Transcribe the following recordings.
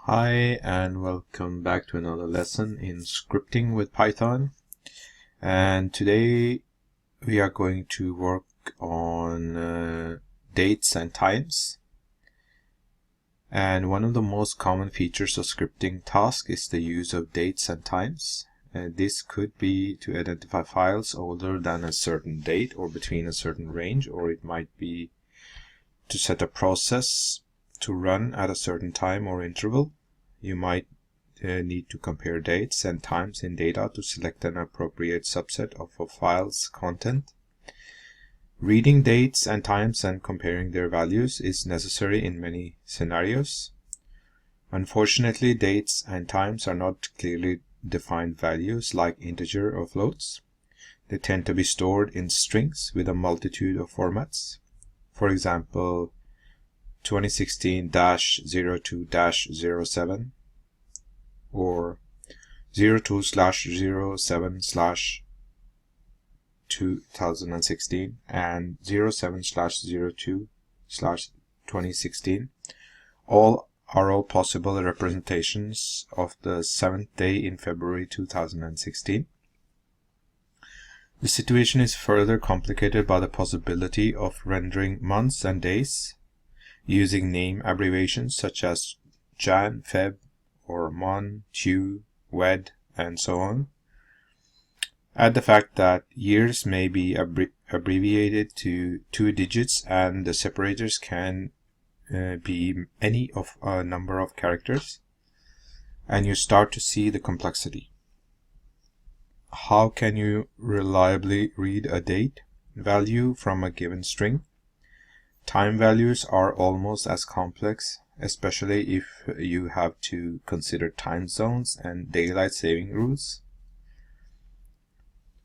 Hi and welcome back to another lesson in scripting with Python. And today we are going to work on dates and times. And one of the most common features of scripting tasks is the use of dates and times. This could be to identify files older than a certain date or between a certain range, or it might be to set a process to run at a certain time or interval. You might need to compare dates and times in data to select an appropriate subset of a file's content. Reading dates and times and comparing their values is necessary in many scenarios. Unfortunately, dates and times are not clearly defined values like integer or floats. They tend to be stored in strings with a multitude of formats. For example, 2016-02-07 or 02/07/2016 and 07/02/2016 all are possible representations of the 7th day in February 2016. The situation is further complicated by the possibility of rendering months and days using name abbreviations such as Jan, Feb, or Mon, Tu, Wed, and so on. Add the fact that years may be abbreviated to 2 digits and the separators can be any of a number of characters, and you start to see the complexity. How can you reliably read a date value from a given string? Time values are almost as complex, especially if you have to consider time zones and daylight saving rules.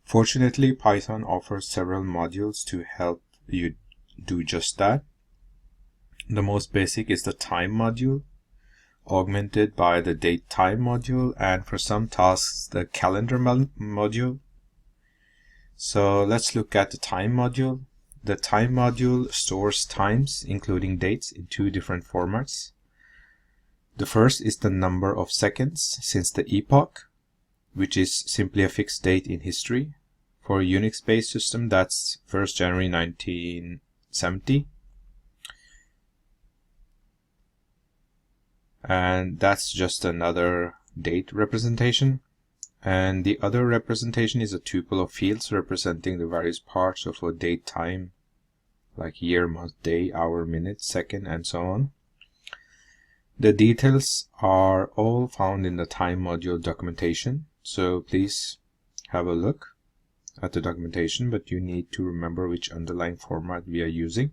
Fortunately, Python offers several modules to help you do just that. The most basic is the time module, augmented by the Datetime module, and for some tasks, the calendar module. So let's look at the time module. The time module stores times, including dates, in 2 different formats. The first is the number of seconds since the epoch, which is simply a fixed date in history. For a Unix-based system, that's 1st January 1970. And that's just another date representation. And the other representation is a tuple of fields representing the various parts of a date time, like year, month, day, hour, minute, second, and so on. The details are all found in the time module documentation, so please have a look at the documentation, but you need to remember which underlying format we are using.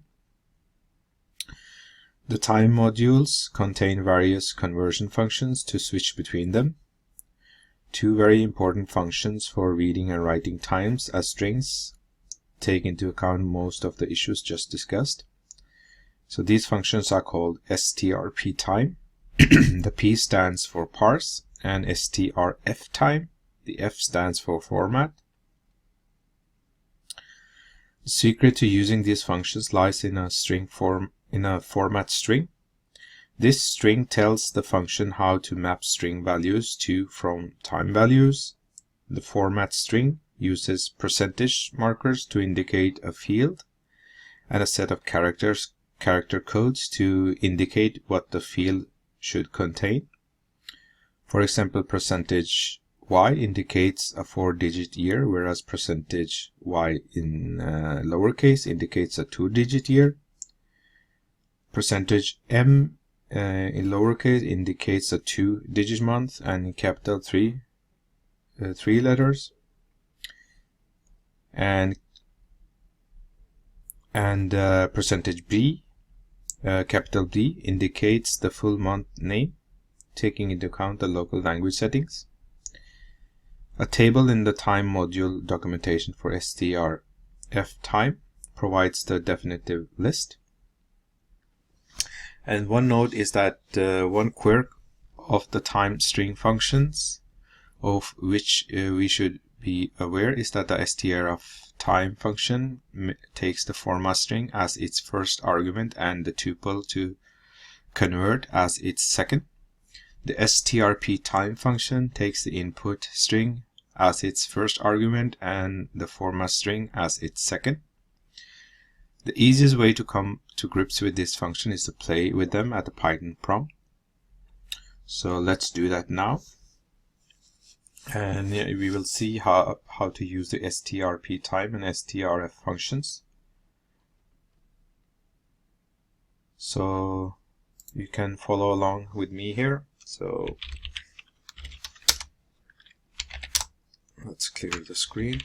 The time modules contain various conversion functions to switch between them. 2 very important functions for reading and writing times as strings take into account most of the issues just discussed. So these functions are called strptime. The P stands for parse, and strftime. The F stands for format. The secret to using these functions lies in a format string. This string tells the function how to map string values to from time values. The format string uses percentage markers to indicate a field and a set of character codes to indicate what the field should contain. For example, percentage %y indicates a 4-digit year, whereas percentage %y in lowercase indicates a 2-digit year. Percentage %m in lowercase indicates a 2-digit month, and in capital 3 letters. And percentage %b, capital B, indicates the full month name, taking into account the local language settings. A table in the time module documentation for strftime provides the definitive list. And one note is that one quirk of the time string functions, of which we should be aware, is that the strftime function takes the format string as its first argument and the tuple to convert as its second. The strp time function takes the input string as its first argument and the format string as its second. The easiest way to come to grips with this function is to play with them at the Python prompt. So let's do that now. And we will see how to use the strp time and strf functions. So you can follow along with me here. So let's clear the screen.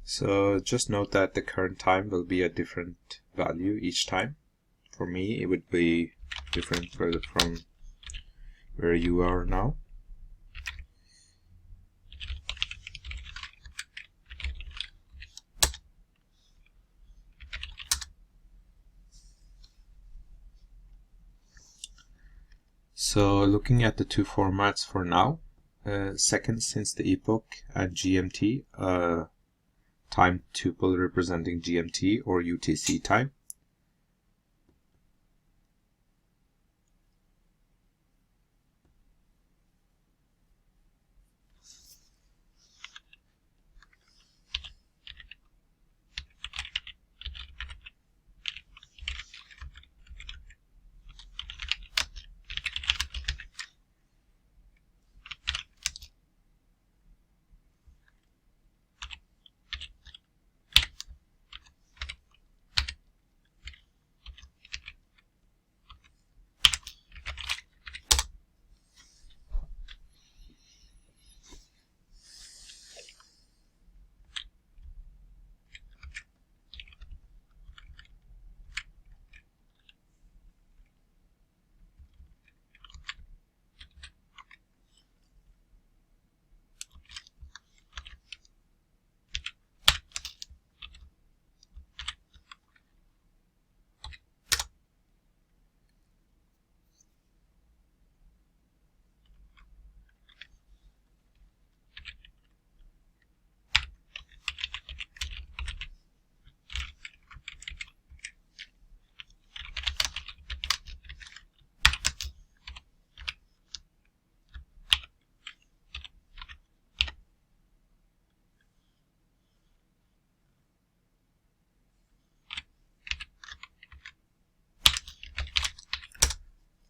So just note that the current time will be a different value each time. For me, it would be different from where you are now. So looking at the two formats for now, seconds since the epoch and GMT, time tuple representing GMT or UTC time.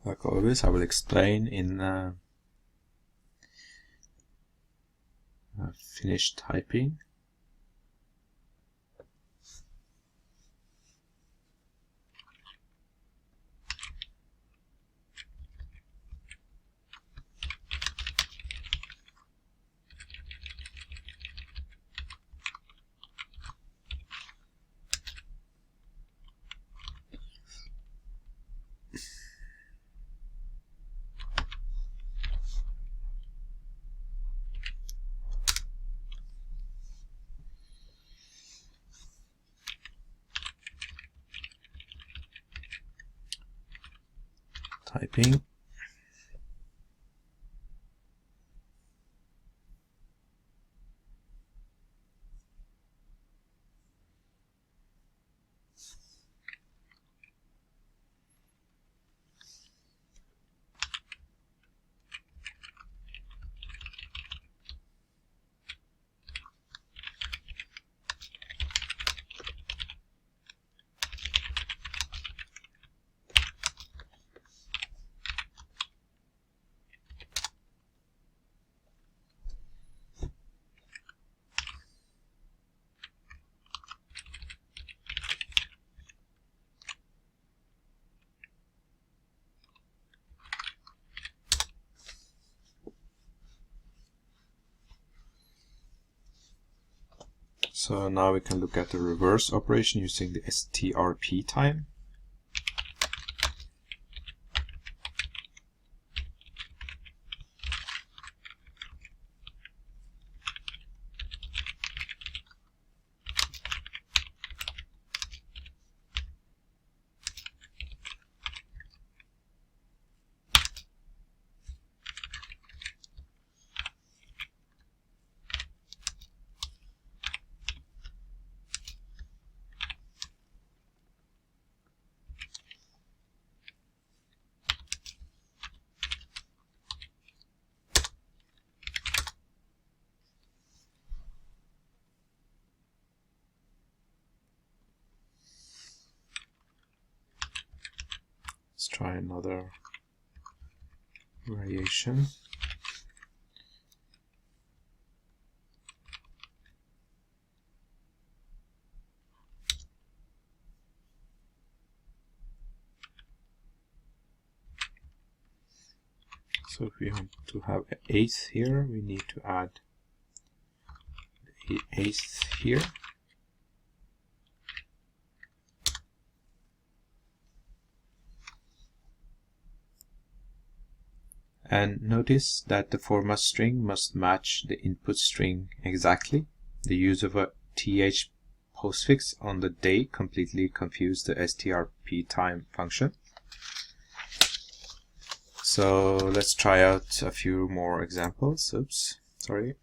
Like always, I will explain in finished typing. Typing. So now we can look at the reverse operation using the strp time. try another variation. So if we want to have an eighth here, we need to add the eighth here. And notice that the format string must match the input string exactly. The use of a th postfix on the day completely confused the strptime function. So let's try out a few more examples. Oops, sorry.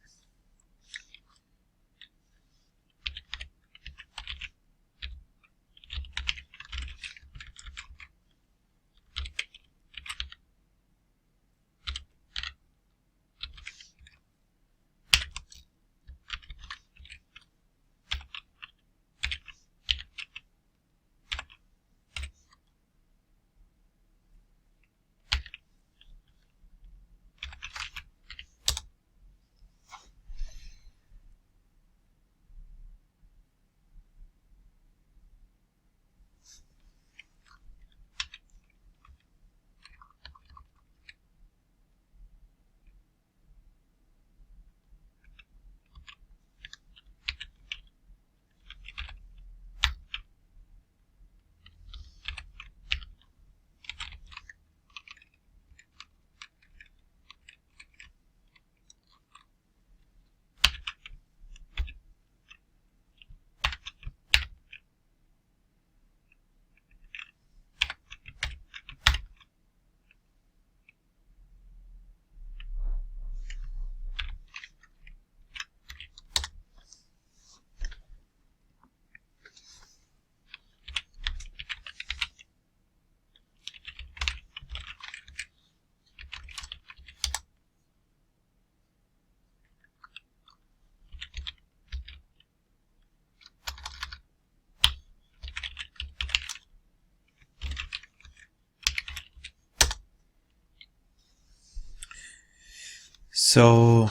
So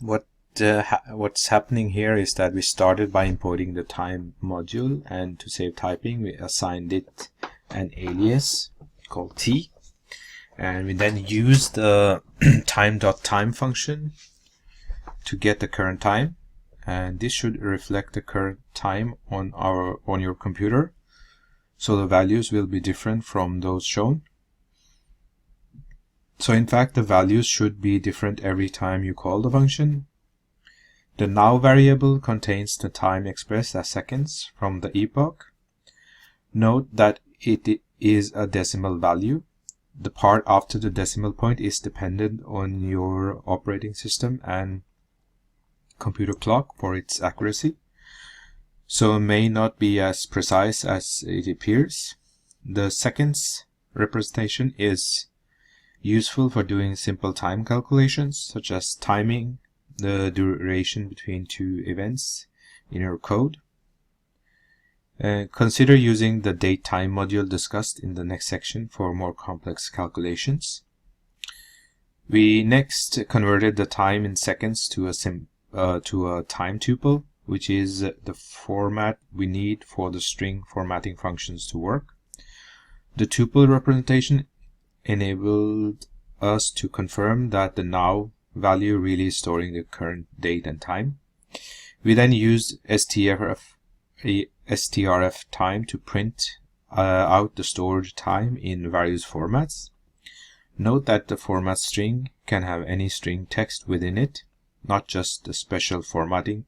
what's happening here is that we started by importing the time module, and to save typing we assigned it an alias called t, and we then used the time.time function to get the current time, and this should reflect the current time on your computer, so the values will be different from those shown. So in fact the values should be different every time you call the function. The now variable contains the time expressed as seconds from the epoch. Note that it is a decimal value. The part after the decimal point is dependent on your operating system and computer clock for its accuracy, so it may not be as precise as it appears. The seconds representation is useful for doing simple time calculations, such as timing the duration between two events in your code. Consider using the datetime module discussed in the next section for more complex calculations. We next converted the time in seconds to a time tuple, which is the format we need for the string formatting functions to work. The tuple representation enabled us to confirm that the now value really is storing the current date and time. We then used strf time to print out the stored time in various formats. Note that the format string can have any string text within it, not just the special formatting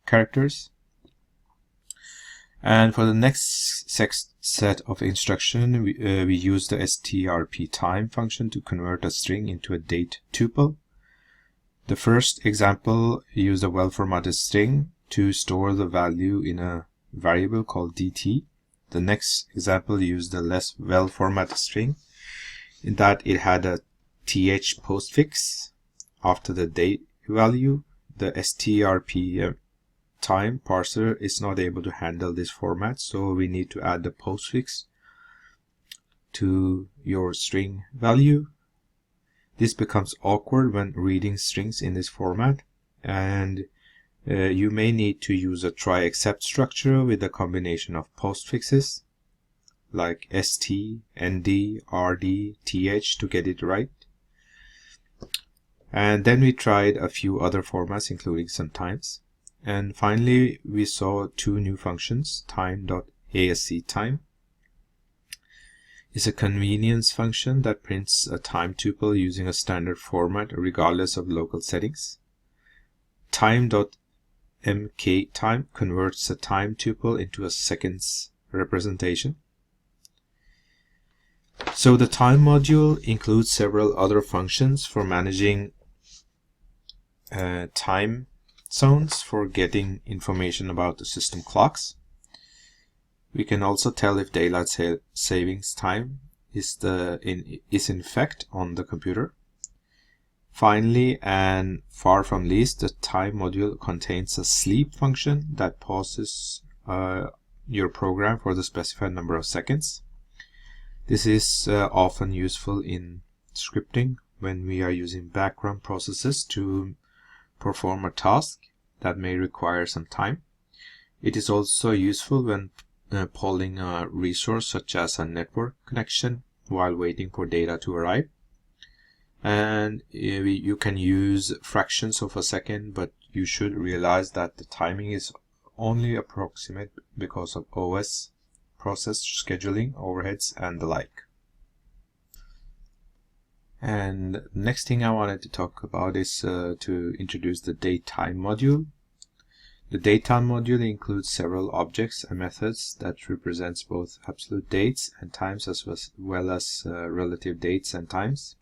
characters. And for the next set of instruction, we use the strptime function to convert a string into a date tuple. The first example used a well-formatted string to store the value in a variable called dt. The next example used a less well-formatted string in that it had a th postfix after the date value. The strptime parser is not able to handle this format, so we need to add the postfix to your string value. This becomes awkward when reading strings in this format, and you may need to use a try except structure with a combination of postfixes like st, nd, rd, th to get it right. And then we tried a few other formats, including some times. And finally, we saw two new functions. Time.ascTime is a convenience function that prints a time tuple using a standard format regardless of local settings. Time.mkTime converts a time tuple into a seconds representation. So the time module includes several other functions for managing time zones, for getting information about the system clocks. We can also tell if daylight savings time is in effect on the computer. Finally, and far from least, the time module contains a sleep function that pauses your program for the specified number of seconds. This is often useful in scripting when we are using background processes to perform a task that may require some time. It is also useful when polling a resource such as a network connection while waiting for data to arrive. And you can use fractions of a second, but you should realize that the timing is only approximate because of OS, process scheduling, overheads, and the like. And next thing I wanted to talk about is to introduce the datetime module. The datetime module includes several objects and methods that represents both absolute dates and times as well as relative dates and times.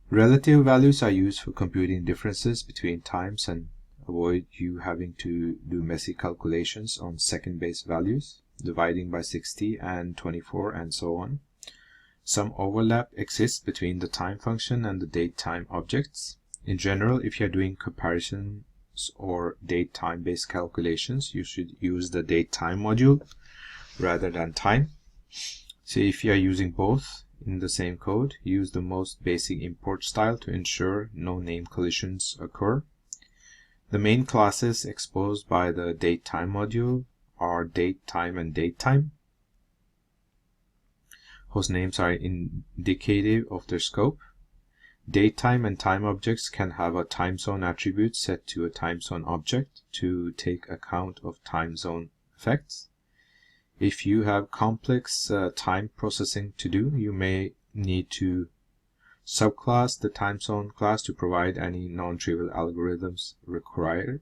Relative values are used for computing differences between times and avoid you having to do messy calculations on second-based values, dividing by 60 and 24 and so on. Some overlap exists between the time function and the datetime objects. In general, if you are doing comparisons or datetime based calculations, you should use the datetime module rather than time. So if you are using both in the same code, use the most basic import style to ensure no name collisions occur. The main classes exposed by the datetime module are datetime and datetime, whose names are indicative of their scope. Datetime and time objects can have a time zone attribute set to a time zone object to take account of time zone effects. If you have complex time processing to do, you may need to subclass the time zone class to provide any non-trivial algorithms required.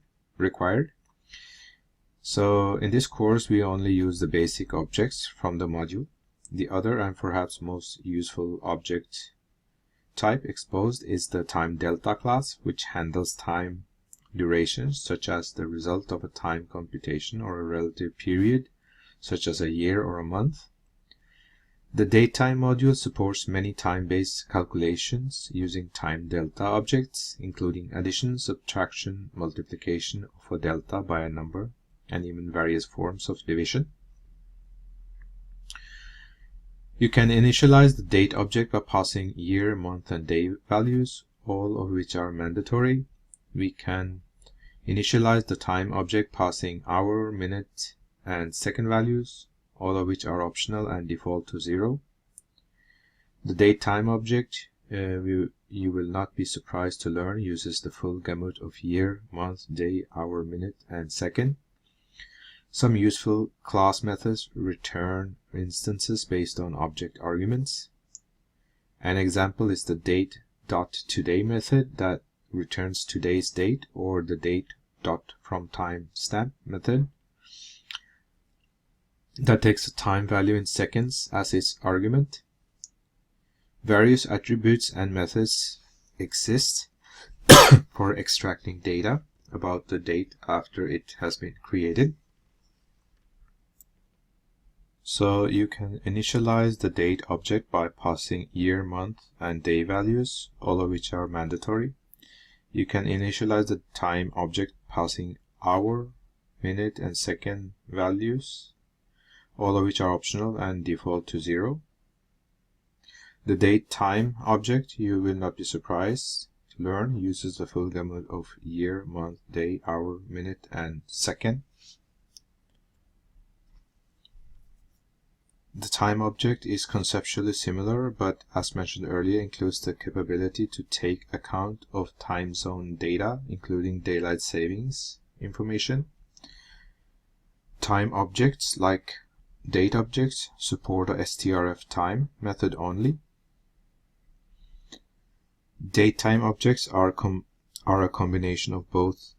So in this course, we only use the basic objects from the module. The other and perhaps most useful object type exposed is the time delta class, which handles time durations such as the result of a time computation or a relative period such as a year or a month. The datetime module supports many time-based calculations using time delta objects, including addition, subtraction, multiplication of a delta by a number, and even various forms of division. You can initialize the date object by passing year, month, and day values, all of which are mandatory. We can initialize the time object passing hour, minute, and second values, all of which are optional and default to 0. The datetime object, you will not be surprised to learn, uses the full gamut of year, month, day, hour, minute, and second. Some useful class methods return instances based on object arguments. An example is the date.today method that returns today's date, or the date.fromTimestamp method that takes a time value in seconds as its argument. Various attributes and methods exist for extracting data about the date after it has been created. So you can initialize the date object by passing year, month, and day values, all of which are mandatory. You can initialize the time object passing hour, minute, and second values, all of which are optional and default to 0. The datetime object, you will not be surprised to learn, uses the full gamut of year, month, day, hour, minute, and second. The time object is conceptually similar, but as mentioned earlier, includes the capability to take account of time zone data, including daylight savings information. Time objects, like date objects, support a strftime method only. Datetime objects are a combination of both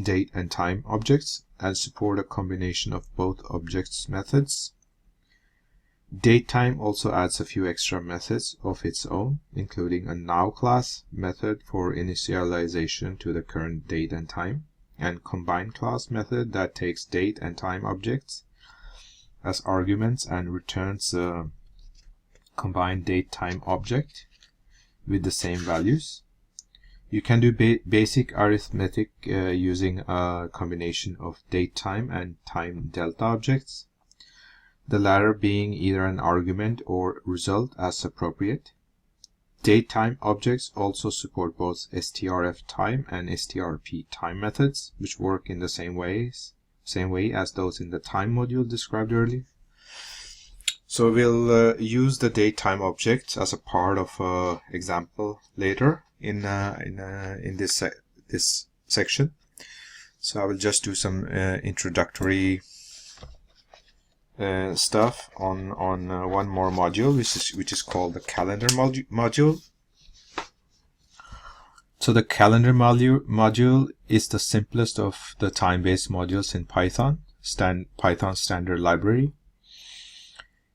date and time objects and support a combination of both objects' methods. Datetime also adds a few extra methods of its own, including a nowClass method for initialization to the current date and time, and combinedClass method that takes date and time objects as arguments and returns a combined date-time object with the same values. You can do basic arithmetic using a combination of datetime and time delta objects, the latter being either an argument or result as appropriate. Datetime objects also support both strftime and strptime methods, which work in the same way as those in the time module described earlier. So we'll use the datetime object as a part of an example later in this section. So I will just do some introductory stuff on one more module, which is called the calendar module. So the calendar module is the simplest of the time-based modules in Python standard library.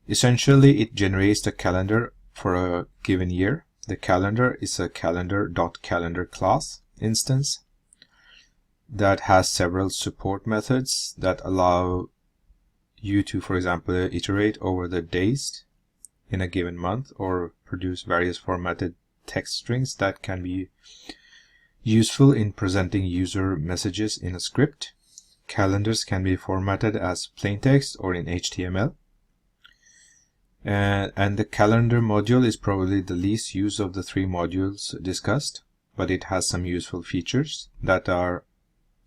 Essentially, it generates the calendar for a given year. The calendar is a calendar.calendar class instance that has several support methods that allow you to, for example, iterate over the days in a given month or produce various formatted text strings that can be useful in presenting user messages in a script. Calendars can be formatted as plain text or in HTML. And the calendar module is probably the least used of the three modules discussed, but it has some useful features that are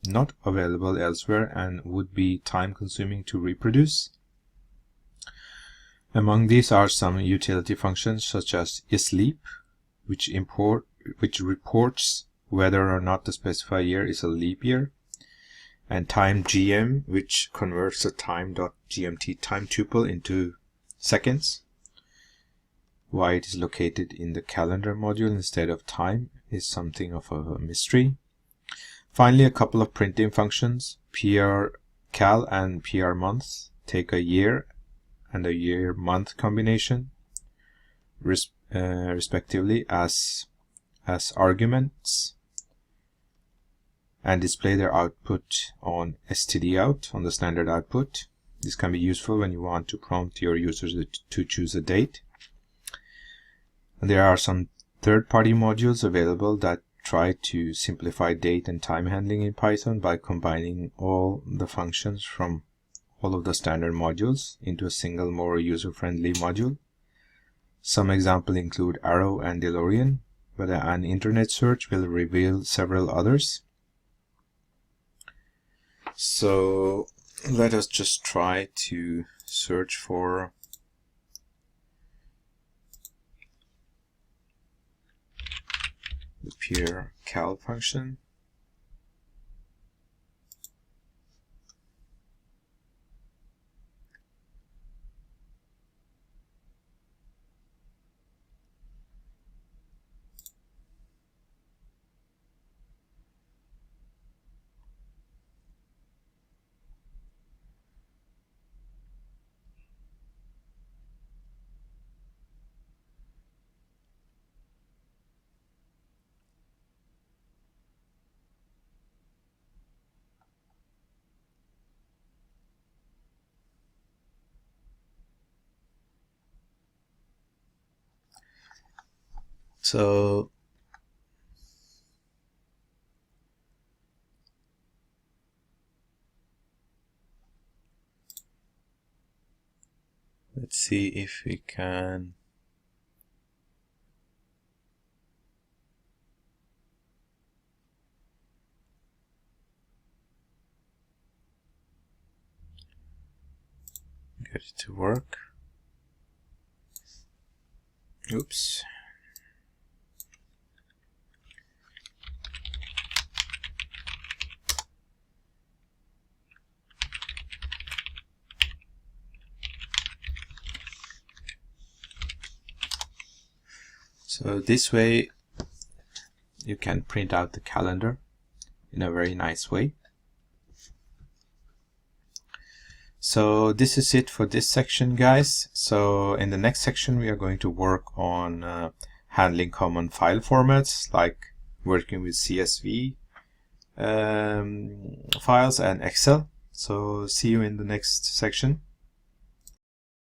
not available elsewhere and would be time-consuming to reproduce. Among these are some utility functions such as isLeap, which reports whether or not the specified year is a leap year, and timegm, which converts the time.gmt time tuple into seconds. Why it is located in the calendar module instead of time is something of a mystery. Finally, a couple of printing functions, prcal and prmonth, take a year and a year-month combination, respectively, as arguments, and display their output on stdout, on the standard output. This can be useful when you want to prompt your users to choose a date. And there are some third-party modules available that try to simplify date and time handling in Python by combining all the functions from all of the standard modules into a single, more user-friendly module. Some examples include Arrow and DeLorean, but an internet search will reveal several others. So let us just try to search for the prcal function. So let's see if we can get it to work. Oops. So this way you can print out the calendar in a very nice way. So this is it for this section, guys. So in the next section we are going to work on handling common file formats, like working with CSV files and Excel. So see you in the next section.